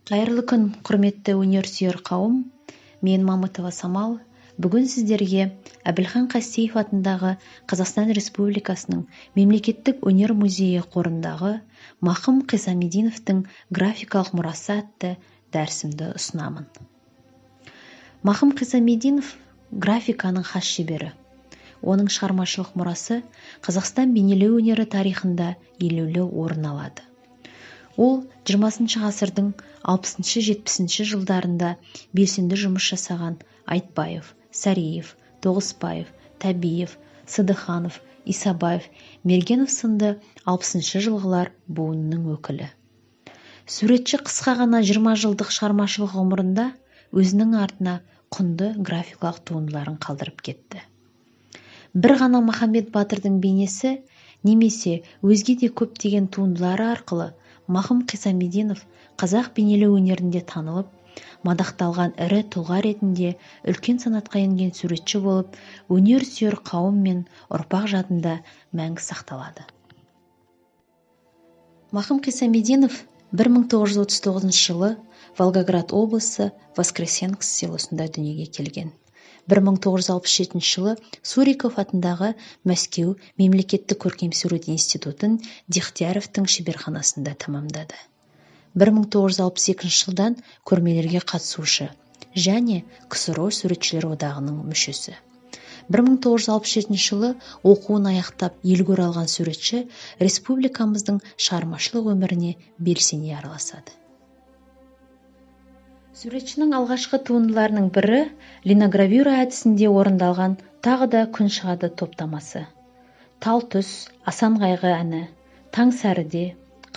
Қайырлы күн, құрметті өнерсүйер қауым. Мен Мамытова Самал. Бүгін сіздерге Әбілхан Қастеев атындағы Қазақстан Республикасының Мемлекеттік өнер музейі қорындағы Мақым Қисамидиновтың графикалық мұрасы атты дәрісімді ұсынамын. Мақым Қисамидинов графиканың хас шебері. Оның шығармашылық мұрасы Қазақстан бейнелеу өнері тарихында елеулі орын алады. Ол 20 ғасырдың 60-70 жылдарында белсенді жұмыс жасаған Айтбаев, Сариев, Тоғысбаев, Тәбиев, Сыдыханов, Исабаев, Мергенов сынды 60 жылғылар буынының өкілі. Суретші қысқа ғана 20 жылдық шығармашылық ғұмырында өзінің артына құнды графикалық туындыларын қалдырып кетті. Бір ғана Махамбет Батырдың бейнесі немесе өзге де көптеген туындылары арқылы Мақым Қисамидинов қазақ бейнелеу өнерінде танылып, мадақталған ірі тұлға ретінде үлкен санатқа енген суретші болып, өнер сүйер қауым мен ұрпақ жадында мәңгі сақталады. Мақым Қисамидинов 1939 жылы Волгоград облысы Воскресенск селосында дүниеге келген. 1967 жылы Суриков атындағы Мәскеу мемлекеттік көркемсурет институтын Дегтяревтің шеберханасында тамамдады. 1962 жылдан көрмелерге қатысушы және КСРО суретшілер одағының мүшесі. 1967 жылы оқуын аяқтап елге оралған суретші республикамыздың шығармашылық өміріне белсене араласады. Суретшінің алғашқы туындыларының бірі линогравюра әдісінде орындалған тағы да күн шығады топтамасы. Тал түс, Асан қайғы әні, Таң сәріде,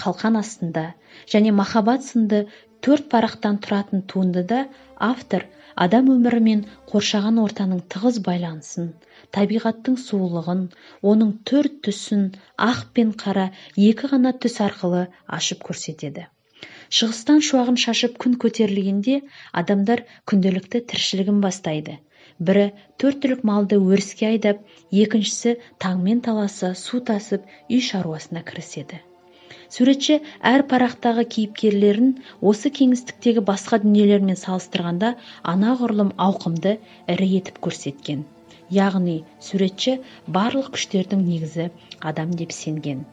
Қалқан астында және Махаббат сынды 4 парақтан тұратын туындыда автор адам өмірі мен қоршаған ортаның тығыз байланысын, табиғаттың сұлулығын, оның түр түсін ақ пен қара екі ғана түс арқылы ашып көрсетеді. Шығыстан шуағын шашып күн көтерілгенде адамдар күнделікті тіршілігін бастайды. Бірі 4 түлік малды өріске айдап, екіншісі таңмен таласа су тасып үй шаруасына кіріседі. Суретші әр парақтағы кейіпкерлерін осы кеңістіктегі басқа дүниелермен салыстырғанда анағұрлым ауқымды ірі етіп көрсеткен. Яғни суретші барлық күштердің негізі адам деп сенген.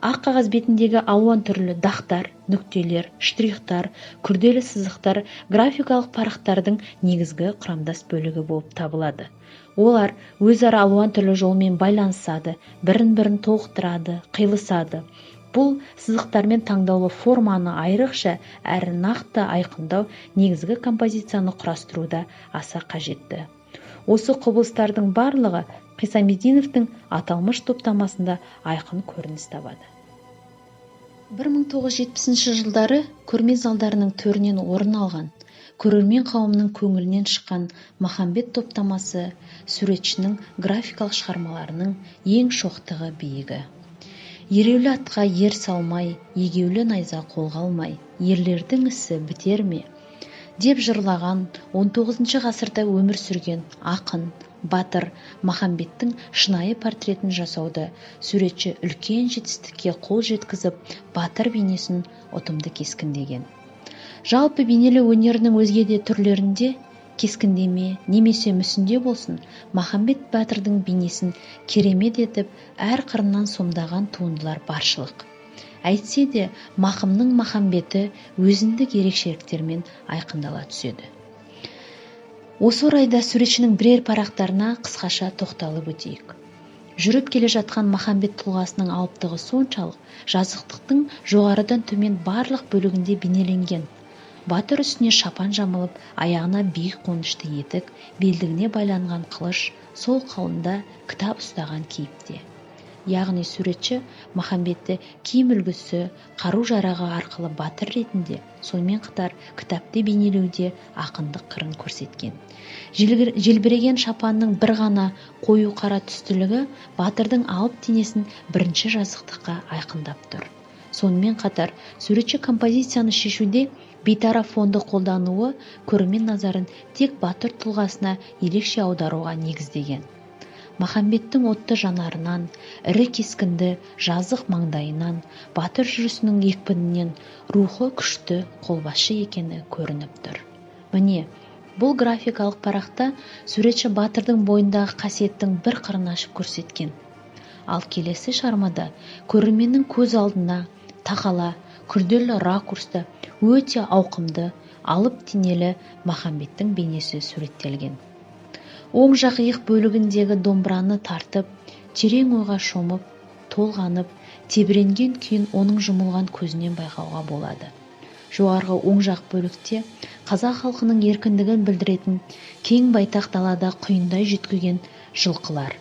Ақ қағаз бетіндегі алуан түрлі дақтар, нүктелер, штрихтар, күрделі сызықтар графикалық парақтардың негізгі құрамдас бөлігі болып табылады. Олар өзара алуан түрлі жолмен байланысады, бірін-бірін толықтырады, қиылысады. Бұл сызықтармен таңдаулы форманы айрықша әрі нақты айқындау негізгі композицияны құрастыруда аса қажетті. Осы құбылыстардың барлығы Қисамидиновтың аталмыш топтамасында айқын көрініс табады. 1970 жылдары көрме залдарының төрінен орын алған, көрермен қауымның көңілінен шыққан Махамбет топтамасы суретшінің графикалық шығармаларының ең шоқтығы биігі. Ереулі атқа ер салмай, егеулі найза қолға алмай, ерлердің ісі бітер ме? Деп жырлаған 19 ғасырда өмір сүрген ақын, батыр Махамбеттің шынайы портретін жасауда суретші үлкен жетістікке қол жеткізіп, батыр бейнесін ұтымды кескіндеген. Жалпы бейнелеу өнерінің өзге де түрлерінде кескіндеме немесе мүсінде болсын, Махамбет батырдың бейнесін керемет етіп, әр қырынан сомдаған туындылар баршылық. Әйтсе де, Мақымның Махамбеті өзіндік ерекшеліктермен айқындала түседі. Осы орайда суретшінің бірер парақтарына қысқаша тоқталып өтейік. Жүріп келе жатқан Махамбет тұлғасының алыптығы соншалық, жазықтықтың жоғарыдан төмен барлық бөлігінде бейнеленген. Батыр үстіне шапан жамылып, аяғына биік қонышты етік, белдігіне байланған қылыш, сол қолында кітап ұстаған кейіпте. Яғни суретші Махамбетті киім үлгісі, қару-жарағы арқылы батыр ретінде, сонымен қатар кітапты бейнелеуде ақындық қырын көрсеткен. Желбіреген шапанның бір ғана қою қара түстілігі батырдың алып денесін бірінші жазықтыққа айқындап тұр. Сонымен қатар суретші композицияны шешуде бейтарап фонды қолдануы көрермен назарын тек батыр тұлғасына ерекше аударуға негіздеген. Махамбеттің отты жанарынан, ірі кескінді жазық маңдайынан, батыр жүрісінің екпінінен рухы күшті қолбасшы екені көрініп тұр. Міне, бұл графикалық парақта суретші батырдың бойындағы қасиеттің бір қырын ашып көрсеткен. Ал келесі шығармада көрерменнің көз алдына тақала, күрделі ракурста өте ауқымды, алып денелі Махамбеттің бейнесі суреттелген. Оң жақ иық бөлігіндегі домбыраны тартып, терең ойға шомып, толғанып, тебіренген күйін оның жұмылған көзінен байқауға болады. Жоғарғы оң жақ бөлікте қазақ халқының еркіндігін білдіретін кең байтақ далада құйындай жүйткіген жылқылар.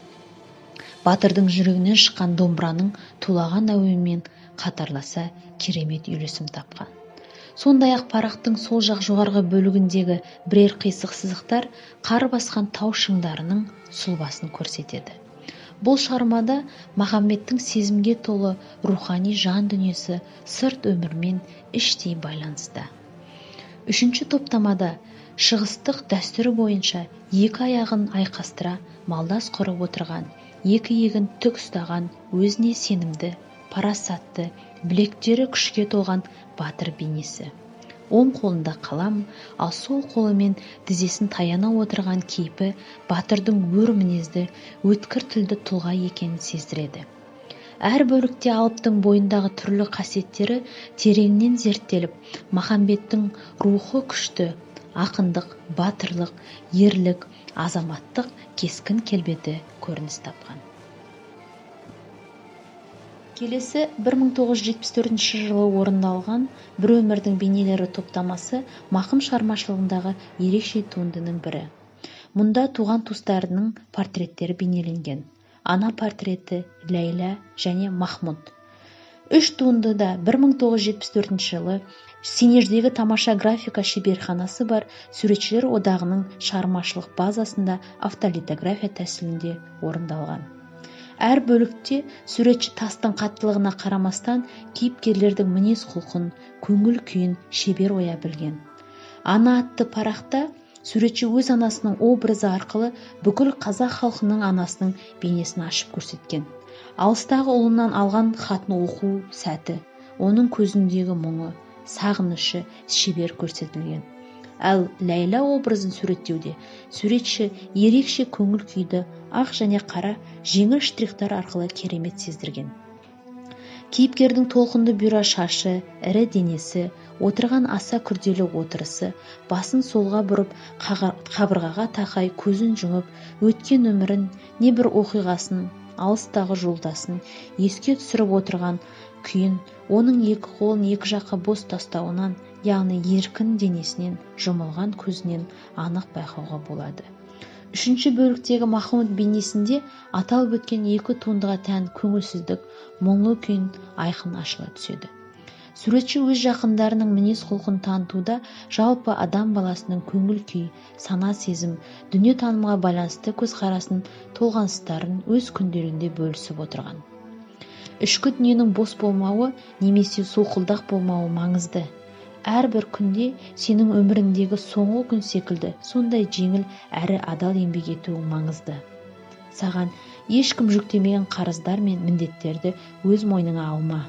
Батырдың жүрегінен шыққан домбыраның тулаған әуенмен қатарласа керемет үйлесім тапқан. Сондай-ақ парақтың сол жақ жоғарғы бөлігіндегі бірер қисық сызықтар қар басқан тау шыңдарының сұлбасын көрсетеді. Бұл шығармада Махамбеттің сезімге толы рухани жан дүниесі сырт өмірмен іштей байланысты. Үшінші топтамада шығыстық дәстүрі бойынша екі аяғын айқастыра малдас құрып отырған, екі иегін тік ұстаған, өзіне сенімді, парасатты, білектері күшке толған батыр бейнесі. Оң қолында қалам, ал сол қолымен тізесін таяна отырған кейпі батырдың өр мінезді, өткір тілді тұлға екенін сездіреді. Әр бөлікте алыптың бойындағы түрлі қасиеттері тереңнен зерттеліп, Махамбеттің рухы күшті, ақындық, батырлық, ерлік, азаматтық кескін келбеті көрініс тапқан. Келесі 1974 жылы орындалған «Бір өмірдің бейнелері» топтамасы Махым шығармашылығындағы ерекше туындының бірі. Мұнда туған туыстарының портреттері бейнеленген. Ана портреті, Ләйла және Махмұд. Үш туындыда 1974 жылы Сенеждегі тамаша графика шеберханасы бар Суретшілер одағының шығармашылық базасында автолитография тәсілінде орындалған. Әр бөлікте суретші тастың қаттылығына қарамастан кейіпкерлердің мінез құлқын, көңіл күйін шебер оя білген. Ана атты парақта суретші өз анасының образы арқылы бүкіл қазақ халқының анасының бейнесін ашып көрсеткен. Алыстағы ұлынан алған хатын оқу сәті, оның көзіндегі мұңы, сағынышы шебер көрсетілген. Ал Ләйла образын суреттеуде суретші ерекше көңіл күйді ақ және қара жеңіл штрихтар арқылы керемет сездірген. Кейіпкердің толқынды бұйра шашы, ірі денесі, отырған аса күрделі отырысы, басын солға бұрып, қабырғаға тақай көзін жұмып, өткен өмірін, не бір оқиғасын, алыстағы жолдасын еске түсіріп отырған күйін, оның екі қолын екі жаққа бос тастауынан, яғни еркін денесінен, жұмылған көзінен анық байқауға болады. Үшінші бөліктегі Махмұд бейнесінде аталып өткен екі туындыға тән көңілсіздік, мұңлы күйін айқын ашыла түседі. Суретші өз жақындарының мінез құлқын танытуда жалпы адам баласының көңіл күй, сана сезім, дүние танымға байланысты көзқарасын, толғаныстарын өз күнделігінде бөлісіп отырған. Ішкі дүниенің бос болмауы немесе солқылдақ болмауы маңызды. Әрбір күнде сенің өміріндегі соңғы күн секілді сондай жеңіл әрі адал еңбек етуің маңызды. Саған ешкім жүктемеген қарыздар мен міндеттерді өз мойныңа алма.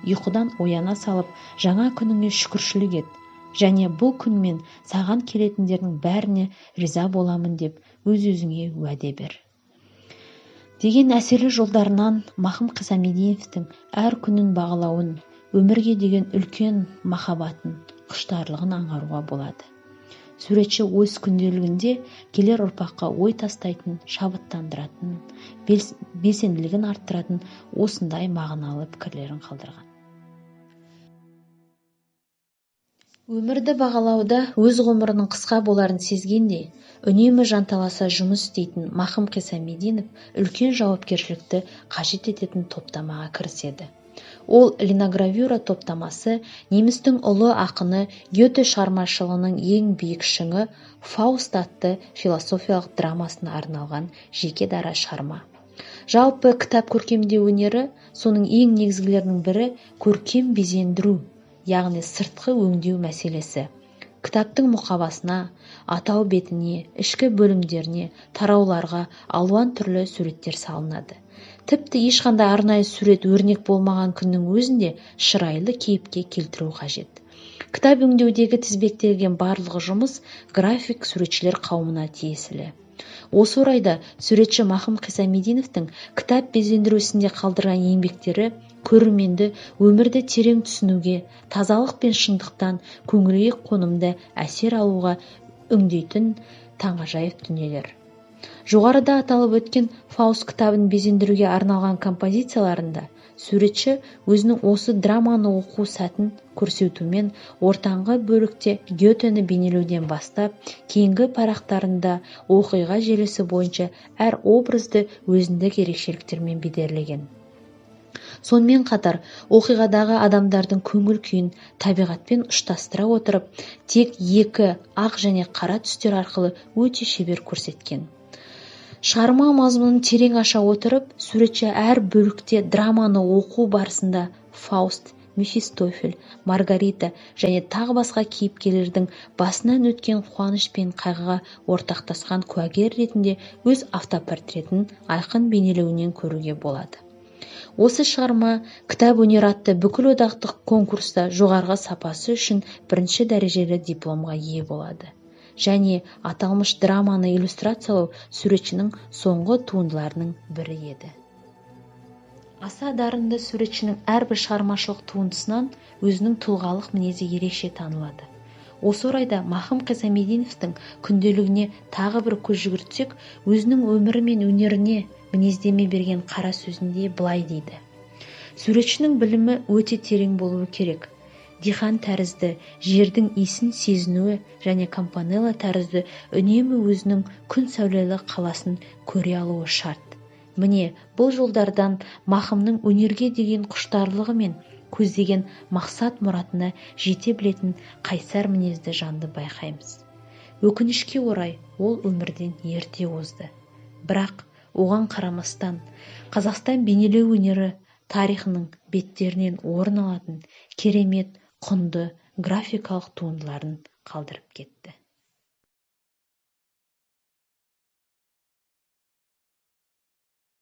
Ұйқыдан ояна салып, жаңа күніңе шүкіршілік ет. Және бұл күнмен саған келетіндердің бәріне риза боламын деп өз-өзіңе уәде бер. Деген әсерлі жолдарынан Махым Қисамидиновтың әр күнін бағалауын, өмірге деген үлкен махаббатын, құштарлығын аңғаруға болады. Суретші өз күнделігінде келер ұрпаққа ой тастайтын, шабыттандыратын, белсенділігін арттыратын осындай мағыналы пікірлерін қалдырған. Өмірді бағалауда өз ғұмырының қысқа боларын сезгендей, үнемі жанталаса жұмыс істейтін Махым Қисамидинов үлкен жауапкершілікті қажет ететін топтамаға кіріседі. Ол линогравюра топтамасы немістің ұлы ақыны Гете шығармашылығының ең биік шыңы Фауст атты философиялық драмасына арналған жеке дара шығарма. Жалпы кітап көркемдеу өнері соның ең негізгілерінің бірі көркем безендіру, яғни сыртқы өңдеу мәселесі. Кітаптың мұқабасына, атау бетіне, ішкі бөлімдеріне, тарауларға алуан түрлі суреттер салынады. Тіпті ешқандай арнайы сурет өрнек болмаған күннің өзінде шырайлы кейіпке келтіру қажет. Кітап өңдеудегі тізбектелген барлығы жұмыс график суретшілер қауымына тиесілі. Осы орайда суретші Махым Қисамидиновтың кітап безендіру ісінде қалдырған еңбектері көрерменді өмірді терең түсінуге, тазалық пен шындықтан көңілге қонымды әсер алуға үндейтін таңғажайып дүниелер. Жоғарыда аталып өткен Фауст кітабын безендіруге арналған композицияларында суретші өзінің осы драманы оқу сәтін көрсетумен ортаңғы бөлікте Гетені бейнелеуден бастап, кейінгі парақтарында оқиға желісі бойынша әр образды өзіндік ерекшеліктермен бедерлеген. Сонымен қатар, оқиғадағы адамдардың көңіл күйін табиғатпен ұштастыра отырып, тек екі ақ және қара түстер арқылы өте шебер көрсеткен. Шығарма мазмұнын терең аша отырып, суретші әр бөлікте драманы оқу барысында Фауст, Мефистофель, Маргарита және тағы басқа кейіпкерлердің басынан өткен қуаныш пен қайғыға ортақтасқан куәгер ретінде өз автопортретін айқын бейнелеуінен көруге болады. Осы шығарма кітап өнері атты бүкілодақтық конкурста жоғарғы сапасы үшін бірінші дәрежелі дипломға ие болады. Және аталмыш драманы иллюстрациялау суретшінің соңғы туындыларының бірі еді. Аса дарынды суретшінің әрбір шығармашылық туындысынан өзінің тұлғалық мінезі ерекше танылады. Осы орайда Махым Қисамидиновтың күнделігіне тағы бір көз жүгіртсек, өзінің өмірі мен өнеріне мінездеме берген қара сөзінде былай дейді: суретшінің білімі өте терең болуы керек. Дихан тәрізді жердің иісін сезінуі және Кампанелла тәрізді үнемі өзінің күн сәулелі қаласын көре алуы шарт. Міне, бұл жолдардан Махымның өнерге деген құштарлығы мен көздеген мақсат мұратына жете білетін қайсар мінезді жанды байқаймыз. Өкінішке орай, ол өмірден ерте озды. Бірақ оған қарамастан, Қазақстан бейнелеу өнері тарихының беттерінен орын алатын керемет, құнды графикалық туындыларын қалдырып кетті.